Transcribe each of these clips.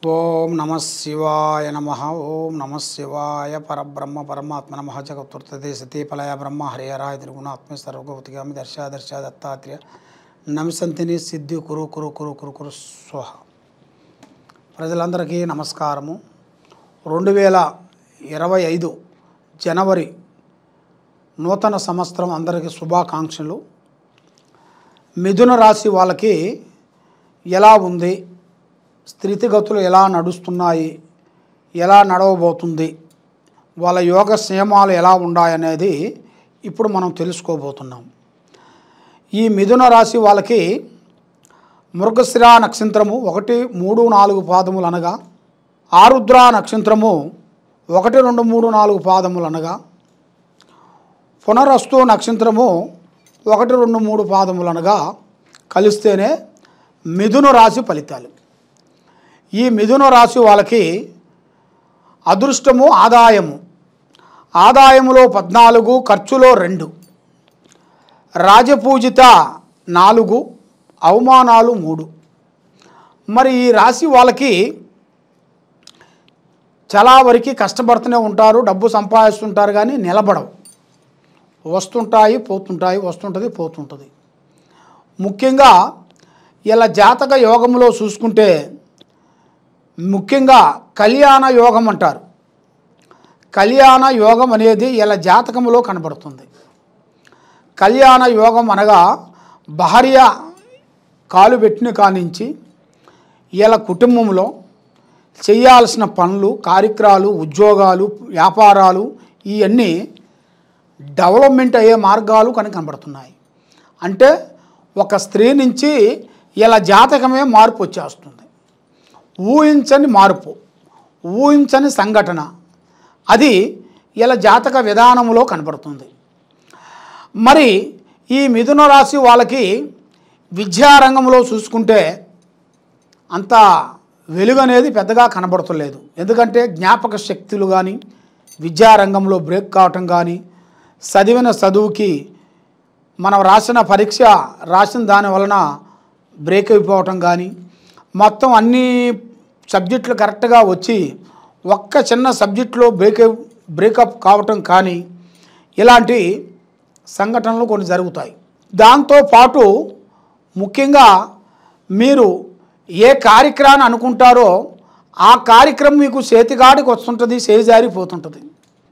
ఓం నమ శివాయ నమః. ఓం నమ శివాయ పరబ్రహ్మ పరమాత్మ నమః. జగత్తుర్తతే సతీఫలయ బ్రహ్మ హరిహరాయ త్రిగుణాత్మ సర్వగౌతిగామి దర్శ దత్తాత్రేయ నమిసంతిని సిద్ధి కురు కురు కురు కురు కురు స్వహ. ప్రజలందరికీ నమస్కారము. 2025 జనవరి నూతన సంవత్సరం అందరికీ శుభాకాంక్షలు. మిథున రాశి వాళ్ళకి ఎలా ఉంది, స్థితిగతులు ఎలా నడుస్తున్నాయి, ఎలా నడవబోతుంది, వాళ్ళ యోగ నియమాలు ఎలా ఉన్నాయనేది ఇప్పుడు మనం తెలుసుకోబోతున్నాం. ఈ మిథున రాశి వాళ్ళకి మృగశిర నక్షత్రము 1, 3, 4 పాదములు అనగా, ఆరుద్ర నక్షత్రము 1, 2, 3, 4 పాదములు అనగా, పునరస్తు నక్షత్రము 1, 2, 3 పాదములు అనగా కలిస్తేనే మిథున రాశి ఫలితాలు. ఈ మిథున రాశి వాళ్ళకి అదృష్టము ఆదాయములో 14, ఖర్చులో 2, రాజపూజిత 4, అవమానాలు 3. మరి ఈ రాశి వాళ్ళకి చాలా వరకు కష్టపడుతూనే ఉంటారు, డబ్బు సంపాదిస్తుంటారు, కానీ నిలబడవు. వస్తుంటాయి పోతుంటాయి, వస్తుంటుంది పోతుంటుంది. ముఖ్యంగా ఇలా జాతక యోగంలో చూసుకుంటే ముఖ్యంగా కళ్యాణ యోగం అంటారు. కళ్యాణ యోగం అనేది ఇలా జాతకంలో కనబడుతుంది. కళ్యాణ యోగం అనగా భార్య కాలు పెట్టిన కానించి ఇలా కుటుంబంలో చేయాల్సిన పనులు, కార్యక్రమాలు, ఉద్యోగాలు, వ్యాపారాలు ఇవన్నీ డెవలప్మెంట్ అయ్యే మార్గాలు కనబడుతున్నాయి. అంటే ఒక స్త్రీ నుంచి ఇలా జాతకమే మార్పు వచ్చేస్తుంది. ఊహించని మార్పు, ఊహించని సంఘటన, అది ఇలా జాతక విధానంలో కనబడుతుంది. మరి ఈ మిథున రాశి వాళ్ళకి విద్యారంగంలో చూసుకుంటే అంత వెలుగు అనేది పెద్దగా కనబడతలేదు. ఎందుకంటే జ్ఞాపక శక్తులు కానీ, విద్యారంగంలో బ్రేక్ కావటం కానీ, చదివిన చదువుకి మనం రాసిన పరీక్ష రాసిన దాని వలన బ్రేక్ అయిపోవటం కానీ, మొత్తం అన్ని సబ్జెక్టులు కరెక్ట్గా వచ్చి ఒక్క చిన్న సబ్జెక్టులో బ్రేకప్ కావటం కానీ, ఇలాంటి సంఘటనలు కొన్ని జరుగుతాయి. దాంతోపాటు ముఖ్యంగా మీరు ఏ కార్యక్రమాన్ని అనుకుంటారో ఆ కార్యక్రమం మీకు చేతిగాడికి వస్తుంటుంది, చేజారిపోతుంటుంది.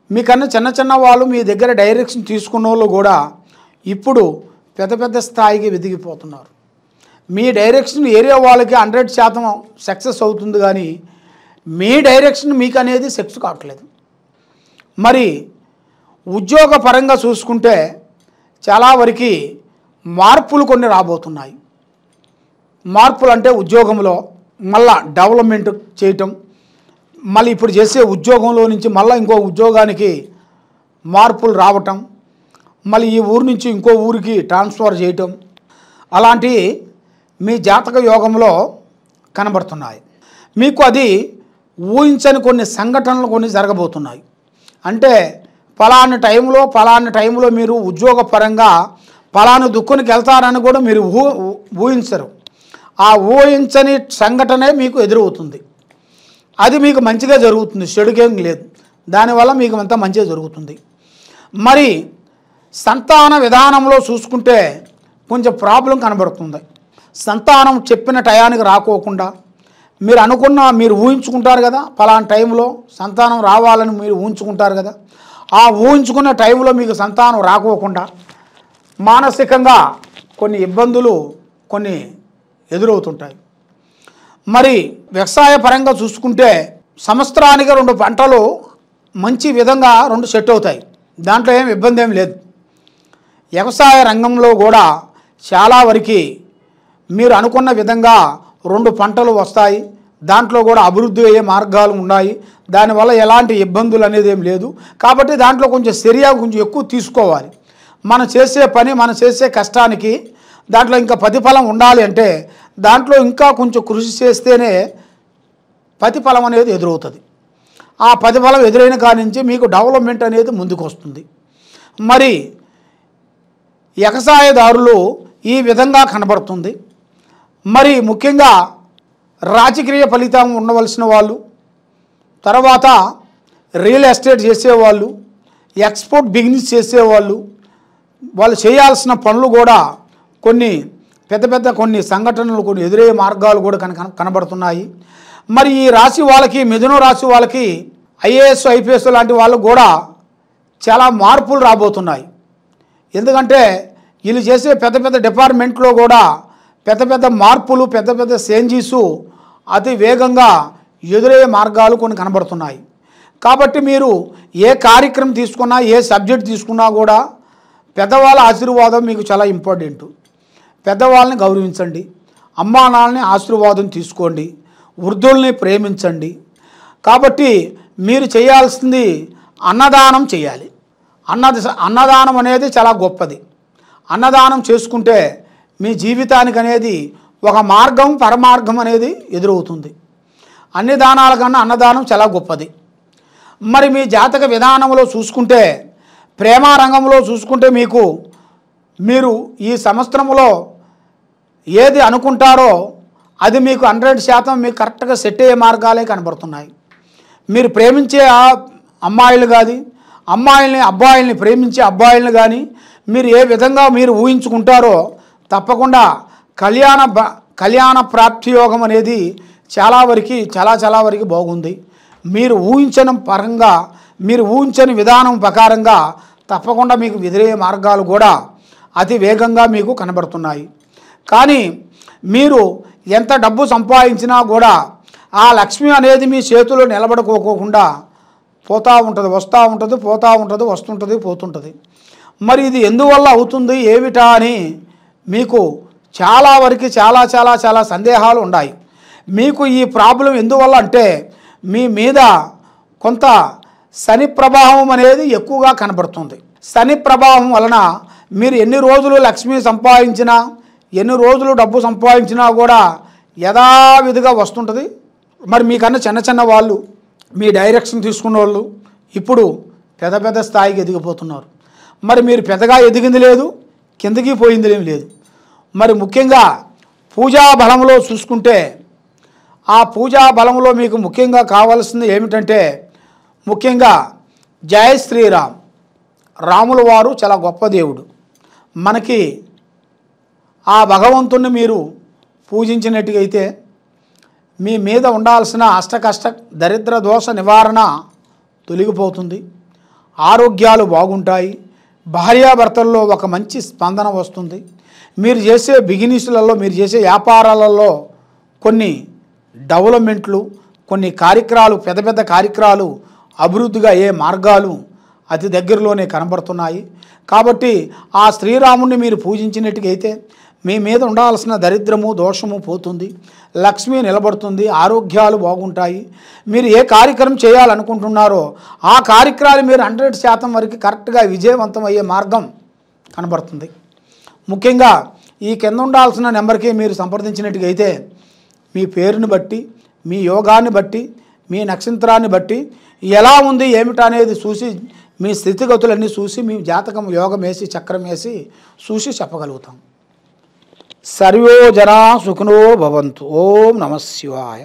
మీకన్నా చిన్న వాళ్ళు మీ దగ్గర డైరెక్షన్ తీసుకున్న వాళ్ళు కూడా ఇప్పుడు పెద్ద స్థాయికి ఎదిగిపోతున్నారు. మీ డైరెక్షన్ ఏరియా వాళ్ళకి 100% సక్సెస్ అవుతుంది, కానీ మీ డైరెక్షన్ మీకు అనేది సక్సెస్ కావట్లేదు. మరి ఉద్యోగ పరంగా చూసుకుంటే చాలా వరకు మార్పులు కొన్ని రాబోతున్నాయి. మార్పులు అంటే ఉద్యోగంలో మళ్ళా డెవలప్మెంట్ చేయటం, మళ్ళీ ఇప్పుడు చేసే ఉద్యోగంలో నుంచి మళ్ళీ ఇంకో ఉద్యోగానికి మార్పులు రావటం, మళ్ళీ ఈ ఊరు నుంచి ఇంకో ఊరికి ట్రాన్స్ఫర్ చేయటం, అలాంటి మీ జాతక యోగంలో కనబడుతున్నాయి. మీకు అది ఊహించని కొన్ని సంఘటనలు కొన్ని జరగబోతున్నాయి. అంటే ఫలాని టైంలో మీరు ఉద్యోగపరంగా ఫలాని దుక్కునికి వెళ్తారని కూడా మీరు ఊహించరు. ఆ ఊహించని సంఘటనే మీకు ఎదురవుతుంది. అది మీకు మంచిగా జరుగుతుంది, చెడుకేం లేదు. దానివల్ల మీకు అంతా మంచిగా జరుగుతుంది. మరి సంతాన విధానంలో చూసుకుంటే కొంచెం ప్రాబ్లం కనబడుతుంది. సంతానం చెప్పిన టయానికి రాకోకుండా, మీరు ఊహించుకుంటారు కదా, ఫలానా టైంలో సంతానం రావాలని మీరు ఊహించుకుంటారు కదా, ఆ ఊహించుకున్న టైంలో మీకు సంతానం రాకోకుండా మానసికంగా కొన్ని ఇబ్బందులు కొన్ని ఎదురవుతుంటాయి. మరి వ్యవసాయ పరంగా చూసుకుంటే సంవత్సరానికి 2 పంటలు మంచి విధంగా 2 సెట్ అవుతాయి. దాంట్లో ఏం ఇబ్బంది ఏం లేదు. వ్యవసాయ రంగంలో కూడా చాలా వరకు మీరు అనుకున్న విధంగా 2 పంటలు వస్తాయి. దాంట్లో కూడా అభివృద్ధి అయ్యే మార్గాలు ఉన్నాయి. దానివల్ల ఎలాంటి ఇబ్బందులు అనేది ఏం లేదు. కాబట్టి దాంట్లో కొంచెం కొంచెం ఎక్కువ తీసుకోవాలి. మనం చేసే పని, మనం చేసే కష్టానికి దాంట్లో ఇంకా ప్రతిఫలం ఉండాలి అంటే దాంట్లో ఇంకా కొంచెం కృషి చేస్తేనే ప్రతిఫలం అనేది ఎదురవుతుంది. ఆ ప్రతిఫలం ఎదురైన కాడి నుంచి మీకు డెవలప్మెంట్ అనేది ముందుకు వస్తుంది. మరి వ్యవసాయదారులు ఈ విధంగా కనబడుతుంది. మరి ముఖ్యంగా రాజకీయ ఫలితం ఉండవలసిన వాళ్ళు, తర్వాత రియల్ ఎస్టేట్ చేసేవాళ్ళు, ఎక్స్పోర్ట్ బిజినెస్ చేసేవాళ్ళు, వాళ్ళు చేయాల్సిన పనులు కూడా కొన్ని కొన్ని సంఘటనలు, కొన్ని ఎదురయ్యే మార్గాలు కూడా కనబడుతున్నాయి. మరి ఈ రాశి వాళ్ళకి, మిథున రాశి వాళ్ళకి ఐఏఎస్ ఐపీఎస్ లాంటి వాళ్ళకు కూడా చాలా మార్పులు రాబోతున్నాయి. ఎందుకంటే వీళ్ళు చేసే పెద్ద డిపార్ట్మెంట్లో కూడా పెద్ద మార్పులు, పెద్ద చేంజెస్ అతి వేగంగా ఎదురయ్యే మార్గాలు కొన్ని కనబడుతున్నాయి. కాబట్టి మీరు ఏ కార్యక్రమం తీసుకున్నా, ఏ సబ్జెక్ట్ తీసుకున్నా కూడా పెద్దవాళ్ళ ఆశీర్వాదం మీకు చాలా ఇంపార్టెంట్. పెద్దవాళ్ళని గౌరవించండి, అమ్మా నాన్నని ఆశీర్వాదం తీసుకోండి, వృద్ధుల్ని ప్రేమించండి. కాబట్టి మీరు చేయాల్సింది అన్నదానం చేయాలి. అన్నదానం అనేది చాలా గొప్పది. అన్నదానం చేసుకుంటే మీ జీవితానికి అనేది ఒక మార్గం, పరమార్గం అనేది ఎదురవుతుంది. అన్ని దానాల కన్నా అన్నదానం చాలా గొప్పది. మరి మీ జాతక విధానంలో చూసుకుంటే, ప్రేమ రంగంలో చూసుకుంటే మీరు ఈ సంవత్సరంలో ఏది అనుకుంటారో అది మీకు 100% మీకు కరెక్ట్గా సెట్ అయ్యే మార్గాలే కనబడుతున్నాయి. మీరు ప్రేమించే అమ్మాయిలు కానీ, అబ్బాయిల్ని ప్రేమించే అబ్బాయిలను కానీ మీరు ఏ విధంగా మీరు ఊహించుకుంటారో తప్పకుండా కళ్యాణ ప్రాప్తి యోగం అనేది చాలా వరకు బాగుంది. మీరు ఊహించని పరంగా, మీరు ఊహించని విధానం ప్రకారంగా తప్పకుండా మీకు ఎదురయ్యే మార్గాలు కూడా అతి వేగంగా మీకు కనబడుతున్నాయి. కానీ మీరు ఎంత డబ్బు సంపాదించినా కూడా ఆ లక్ష్మి అనేది మీ చేతిలో నిలబడుకోకుండా పోతూ ఉంటుంది, వస్తూ ఉంటుంది, పోతూ ఉంటుంది, వస్తుంటుంది, పోతుంటుంది. మరి ఇది ఎందువల్ల అవుతుంది ఏమిటా అని మీకు చాలా వరకు చాలా సందేహాలు ఉన్నాయి. మీకు ఈ ప్రాబ్లం ఎందువల్ల అంటే మీ మీద కొంత శని ప్రభావం అనేది ఎక్కువగా కనబడుతుంది. శని ప్రభావం వలన మీరు ఎన్ని రోజులు లక్ష్మి సంపాదించినా, ఎన్ని రోజులు డబ్బు సంపాదించినా కూడా యథావిధిగా వస్తుంటుంది. మరి మీకన్నా చిన్న వాళ్ళు, మీ డైరెక్షన్ తీసుకున్న వాళ్ళు ఇప్పుడు పెద్ద స్థాయికి ఎదిగిపోతున్నారు. మరి మీరు పెద్దగా ఎదిగింది లేదు, కిందకి పోయింది లేదు. మరి ముఖ్యంగా పూజా బలంలో చూసుకుంటే, ఆ పూజా బలంలో మీకు ముఖ్యంగా కావాల్సింది ఏమిటంటే, ముఖ్యంగా జై శ్రీరామ్, రాముల వారు చాలా గొప్ప దేవుడు. మనకి ఆ భగవంతుణ్ణి మీరు పూజించినట్టుగైతే మీ మీద ఉండాల్సిన అష్టకష్ట దరిద్ర దోష నివారణ తొలగిపోతుంది, ఆరోగ్యాలు బాగుంటాయి, భార్యాభర్తల్లో ఒక మంచి స్పందన వస్తుంది. మీరు చేసే బిజినెస్లలో, మీరు చేసే వ్యాపారాలలో కొన్ని డెవలప్మెంట్లు, కొన్ని కార్యక్రమాలు, పెద్ద కార్యక్రమాలు అభివృద్ధిగా అయ్యే మార్గాలు అతి దగ్గరలోనే కనబడుతున్నాయి. కాబట్టి ఆ శ్రీరాముడిని మీరు పూజించినట్టుగైతే మీ మీద ఉండాల్సిన దరిద్రము దోషము పోతుంది, లక్ష్మి నిలబడుతుంది, ఆరోగ్యాలు బాగుంటాయి. మీరు ఏ కార్యక్రమం చేయాలనుకుంటున్నారో ఆ కార్యక్రమాలు మీరు 100% వరకు కరెక్ట్గా విజయవంతం అయ్యే మార్గం కనబడుతుంది. ముఖ్యంగా ఈ కింద ఉండాల్సిన నెంబర్కి మీరు సంప్రదించినట్టుగైతే మీ పేరుని బట్టి, మీ యోగాన్ని బట్టి, మీ నక్షత్రాన్ని బట్టి ఎలా ఉంది ఏమిటనేది చూసి, మీ స్థితిగతులన్నీ చూసి, మీ జాతకం యోగం వేసి చక్రం వేసి చూసి చెప్పగలుగుతాం. సర్వో జనా సుఖినో భవంతు. ఓం నమః శివాయ.